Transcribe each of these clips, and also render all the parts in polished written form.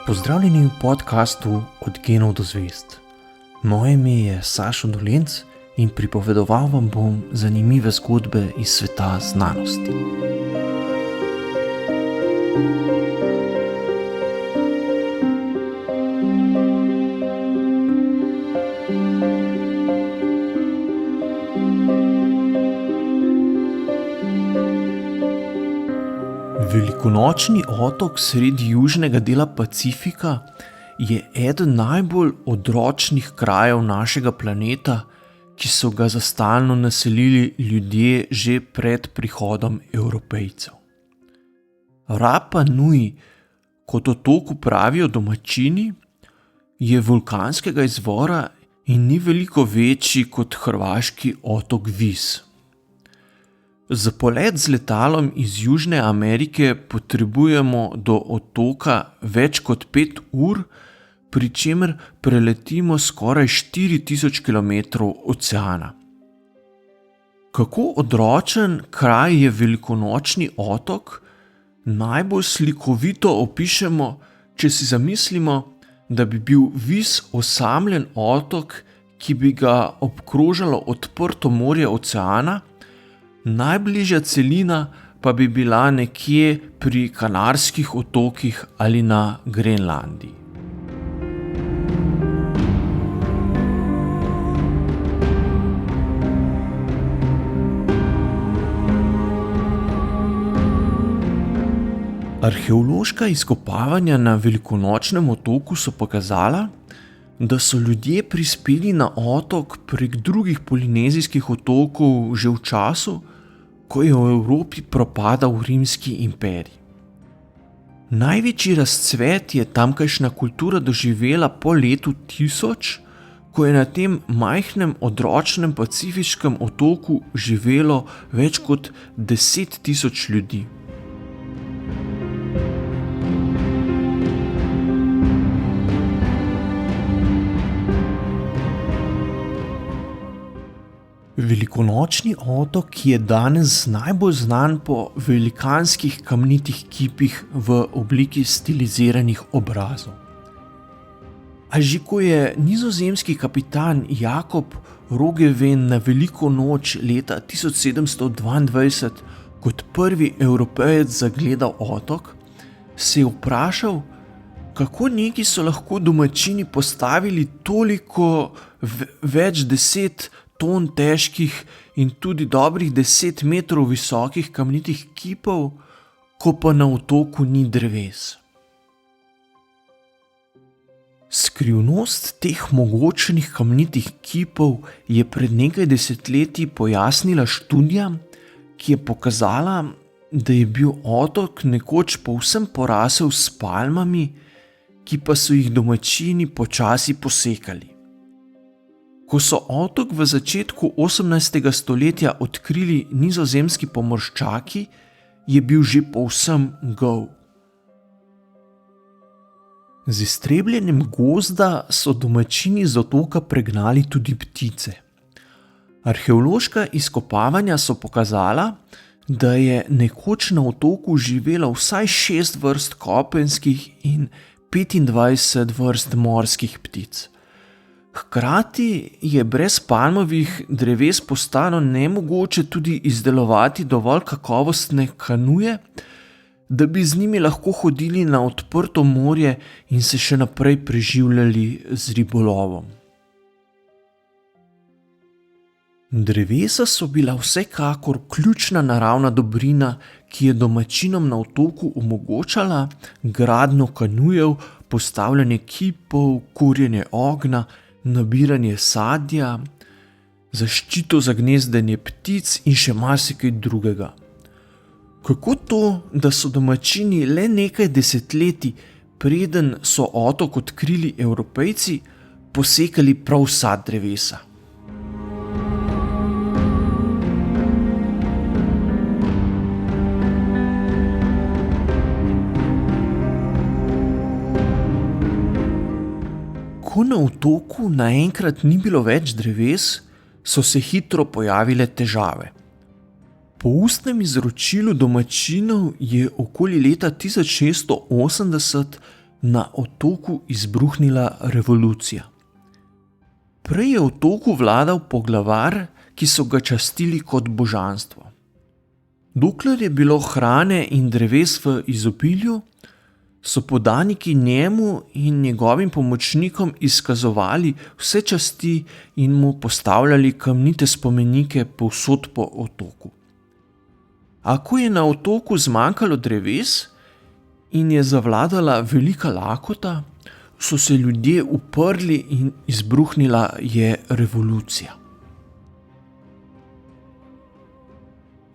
Pozdravljeni v podkastu Od genov do zvezd. Moje ime je Sašo Dolenc in pripovedoval vam bom zanimive zgodbe iz sveta znanosti. Velikonočni otok sredi južnega dela Pacifika je eden najbolj odročnih krajev našega planeta, ki so ga za stalno naselili ljudje že pred prihodom Evropejcev. Rapa Nui, kot otoku pravijo domačini, je vulkanskega izvora in ni veliko večji kot hrvaški otok Vis. Za polet z letalom iz Južne Amerike potrebujemo do otoka več kot 5 ur, pri čemer preletimo skoraj 4000 km oceana. Kako odročen kraj je velikonočni otok, najbolj slikovito opišemo, če si zamislimo, da bi bil Vis osamljen otok, ki bi ga obkrožalo odprto morje oceana, najbližja celina pa bi bila nekje pri Kanarskih otokih ali na Grenlandiji. Arheološka izkopavanja na velikonočnem otoku so pokazala, da so ljudje prispeli na otok prek drugih polinezijskih otokov že v času, ko je v Evropi propadal Rimski imperij. Največji razcvet je tamkajšnja kultura doživela po letu 1000, ko je na tem majhnem odročnem pacifiškem otoku živelo več kot 10 000 ljudi. Velikonočni otok je danes najbolj znan po velikanskih kamnitih kipih v obliki stiliziranih obrazov. A že ko je nizozemski kapitan Jakob Roggeveen na veliko noč leta 1722 kot prvi Evropejec zagledal otok, se je vprašal, kako neki so lahko domačini postavili toliko več 10 ton težkih in tudi dobrih 10 metrov visokih kamnitih kipov, ko pa na otoku ni dreves. Skrivnost teh mogočnih kamnitih kipov je pred nekaj desetletji pojasnila študija, ki je pokazala, da je bil otok nekoč povsem porasel s palmami, ki pa so jih domačini počasi posekali. Ko so otok v začetku 18. stoletja odkrili nizozemski pomorščaki, je bil že povsem gol. Z iztrebljenjem gozda so domačini z otoka pregnali tudi ptice. Arheološka izkopavanja so pokazala, da je nekoč na otoku živelo vsaj 6 vrst kopenskih in 25 vrst morskih ptic. Hkrati je brez palmovih dreves postalo nemogoče tudi izdelovati dovolj kakovostne kanuje, da bi z njimi lahko hodili na odprto morje in se še naprej preživljali z ribolovom. Drevesa so bila vsekakor ključna naravna dobrina, ki je domačinom na otoku omogočala gradnjo kanujev, postavljanje kipov, kurjenje ognja, nabiranje sadja, zaščito za gnezdenje ptic in še marsikaj drugega. Kako to, da so domačini le nekaj desetletij, preden so otok odkrili Evropejci, posekali prav vsa drevesa? Ko na otoku naenkrat ni bilo več dreves, so se hitro pojavile težave. Po ustnem izročilu domačinov je okoli leta 1680 na otoku izbruhnila revolucija. Prej je otoku vladal poglavar, ki so ga častili kot božanstvo. Dokler je bilo hrane in dreves v izobilju, so podaniki njemu in njegovim pomočnikom izkazovali vse časti in mu postavljali kamnite spomenike povsod po otoku. A ko je na otoku zmanjkalo dreves in je zavladala velika lakota, so se ljudje uprli in izbruhnila je revolucija.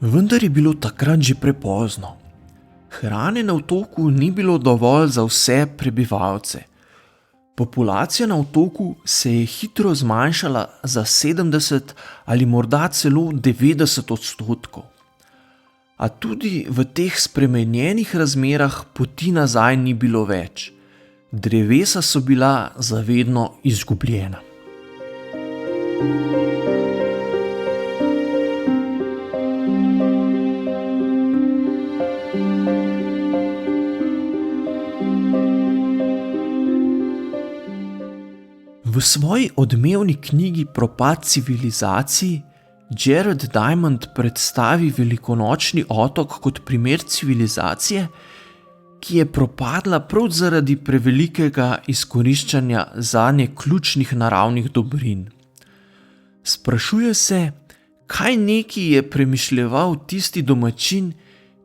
Vendar je bilo takrat že prepozno. Hrane na otoku ni bilo dovolj za vse prebivalce. Populacija na otoku se je hitro zmanjšala za 70 ali morda celo 90%. A tudi v teh spremenjenih razmerah poti nazaj ni bilo več. Drevesa so bila zavedno izgubljena. V svoji odmevni knjigi Propad civilizacij Jared Diamond predstavi velikonočni otok kot primer civilizacije, ki je propadla prav zaradi prevelikega izkoriščanja zanje ključnih naravnih dobrin. Sprašuje se, kaj neki je premišljeval tisti domačin,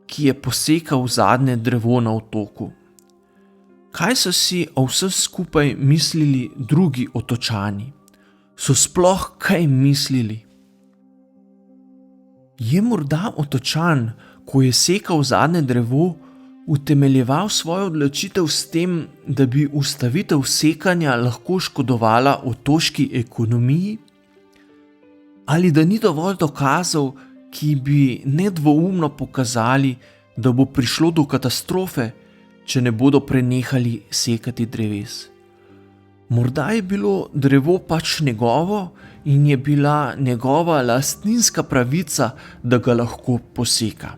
ki je posekal zadnje drevo na otoku. Kaj so si o vsem skupaj mislili drugi otočani? So sploh kaj mislili? Je morda otočan, ko je sekal zadnje drevo, utemeljeval svojo odločitev s tem, da bi ustavitev sekanja lahko škodovala otoški ekonomiji? Ali da ni dovolj dokazov, ki bi nedvoumno pokazali, da bo prišlo do katastrofe, če ne bodo prenehali sekati dreves? Morda je bilo drevo pač njegovo in je bila njegova lastninska pravica, da ga lahko poseka.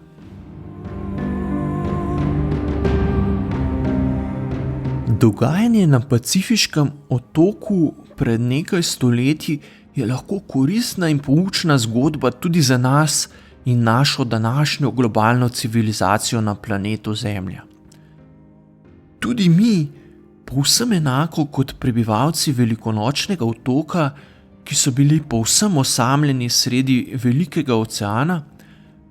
Dogajanje na pacifiškem otoku pred nekaj stoletji je lahko koristna in poučna zgodba tudi za nas in našo današnjo globalno civilizacijo na planetu Zemlja. Tudi mi, povsem enako kot prebivalci velikonočnega otoka, ki so bili povsem osamljeni sredi velikega oceana,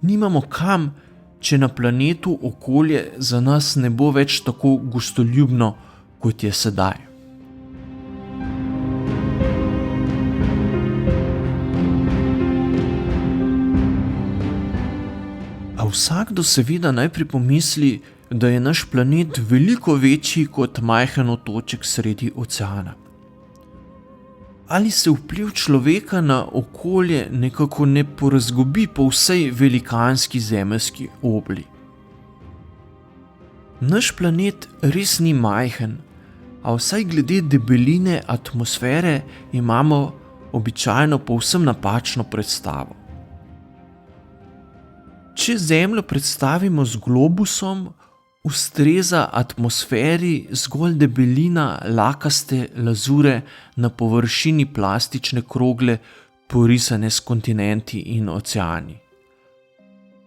nimamo kam, če na planetu okolje za nas ne bo več tako gostoljubno, kot je sedaj. A vsakdo seveda najprej pomisli, da je naš planet veliko večji kot majhen otoček sredi oceana. Ali se vpliv človeka na okolje nekako ne porazgobi po vsej velikanski zemeljski obli? Naš planet res ni majhen, a vsaj glede debeline atmosfere imamo običajno povsem napačno predstavo. Če Zemljo predstavimo z globusom, ustreza atmosferi zgolj debelina lakaste lazure na površini plastične krogle, porisane s kontinenti in oceani.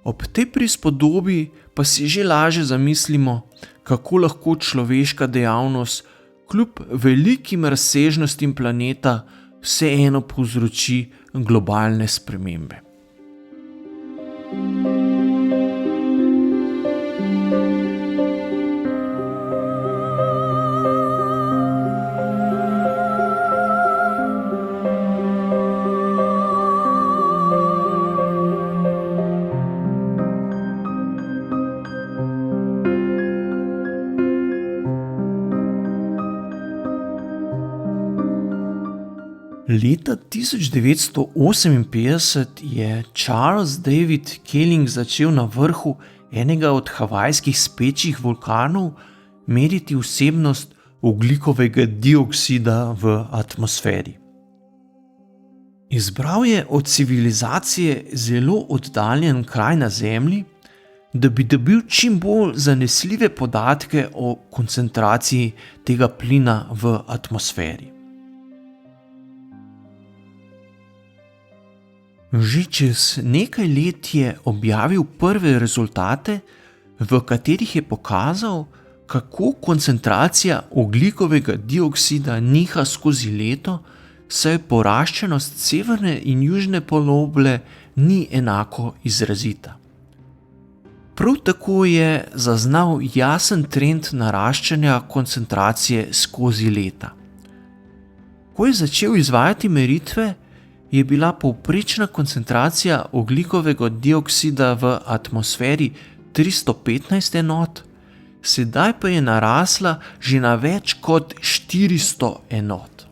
Ob tej prispodobi pa si že lažje zamislimo, kako lahko človeška dejavnost kljub velikim razsežnostim planeta vseeno povzroči globalne spremembe. Leta 1958 je Charles David Keeling začel na vrhu enega od havajskih spečjih vulkanov meriti vsebnost ogljikovega dioksida v atmosferi. Izbral je od civilizacije zelo oddaljen kraj na Zemlji, da bi dobil čim bolj zanesljive podatke o koncentraciji tega plina v atmosferi. Že čez nekaj let je objavil prve rezultate, v katerih je pokazal, kako koncentracija ogljikovega dioksida niha skozi leto, saj poraščenost severne in južne poloble ni enako izrazita. Prav tako je zaznal jasen trend naraščanja koncentracije skozi leta. Ko je začel izvajati meritve, je bila povprečna koncentracija ogljikovega dioksida v atmosferi 315 enot, sedaj pa je narasla že na več kot 400 enot.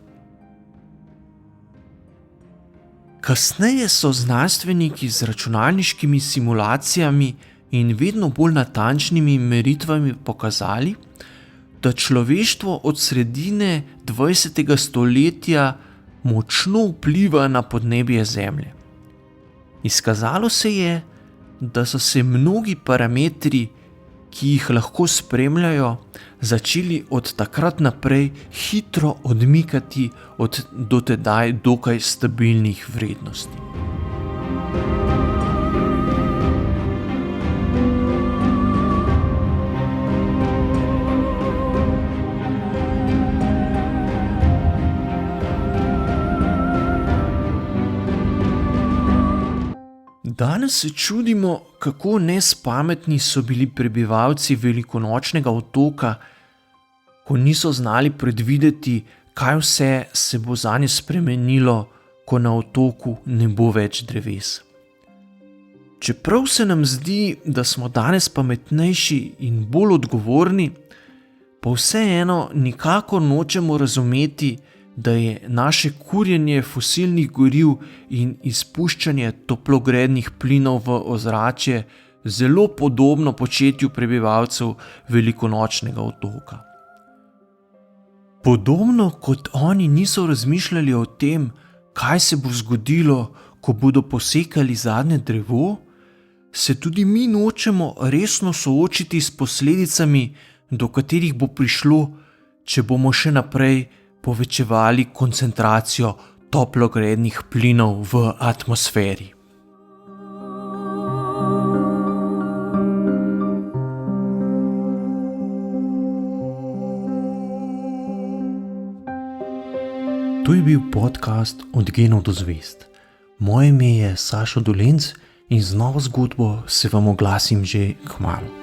Kasneje so znanstveniki z računalniškimi simulacijami in vedno bolj natančnimi meritvami pokazali, da človeštvo od sredine 20. stoletja močno vpliva na podnebje Zemlje. Izkazalo se je, da so se mnogi parametri, ki jih lahko spremljajo, začeli od takrat naprej hitro odmikati od dotedaj dokaj stabilnih vrednosti. Danes se čudimo, kako nespametni so bili prebivalci Velikonočnega otoka, ko niso znali predvideti, kaj vse se bo zanje spremenilo, ko na otoku ne bo več dreves. Čeprav se nam zdi, da smo danes pametnejši in bolj odgovorni, pa vseeno nikakor nočemo razumeti, da je naše kurjenje fosilnih goriv in izpuščanje toplogrednih plinov v ozračje zelo podobno početju prebivalcev Velikonočnega otoka. Podobno kot oni niso razmišljali o tem, kaj se bo zgodilo, ko bodo posekali zadnje drevo, se tudi mi nočemo resno soočiti s posledicami, do katerih bo prišlo, če bomo še naprej povečevali koncentracijo toplogrednih plinov v atmosferi. To je bil podcast Od genov do zvezd. Moje ime je Sašo Dolenc in z novo zgodbo se vam oglasim že kmalu.